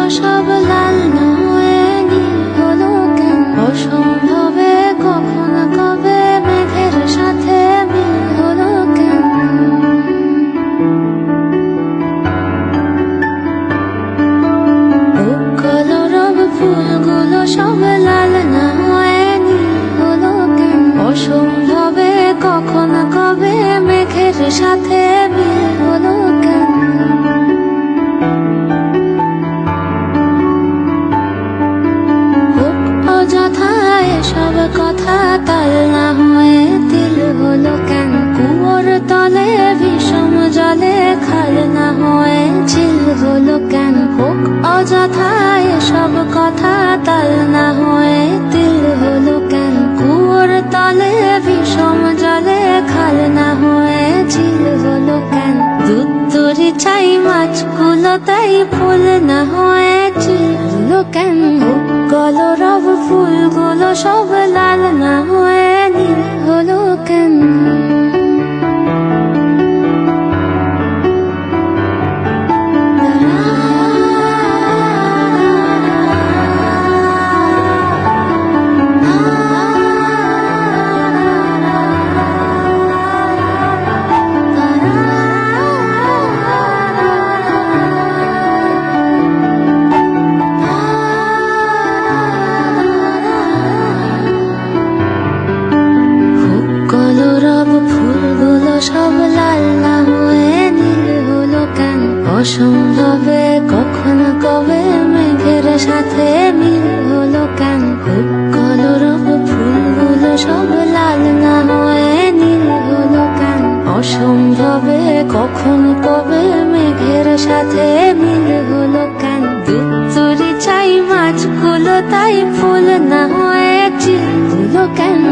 সব লাল না হয়ে নীল হলো কেন? অসম্ভবে কখন কবে মেঘের সাথে মিল হলো কেন? কলরব ফুলগুলো সব লাল না হয়ে নীল হলো কেন? অসম্ভবে কখন কবে মেঘের সাথে মিল হলো কেন? অযথা এসব কথা তাল না হয়ে তিল হলো কেন? কুয়োর তলে বিষম জলে খাল না হয়ে ঝিল হলো কেন? হোক অযথা এসব কথা তাল না হয়ে তিল হলো কেন? কুয়োর তলে বিষম জলে খাল না হয়ে ঝিল হলো কেন? দুধ তরি চাই মাছগুলো তাই ফুল না হয়ে চিল হলো কেন? কলরব ফুলগুলো সব লাল না হয়ে নীল হলো কেন? কলরব ফুলগুলো সব লাল না হয়ে নীল হলো কেন? অসম্ভবে কখন কবে মেঘের সাথে মিল হলো কেন? কলরব ফুলগুলো সব লাল না হয়ে নীল হলো কেন? অসম্ভবে কখন কবে মেঘের সাথে মিল হলো কেন? দুধ তরি চাই মাছগুলো তাই ফুল না হয়ে চিল হলো কেন?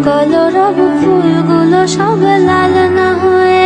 কলরব ফুলগুলো সব লাল না হয়ে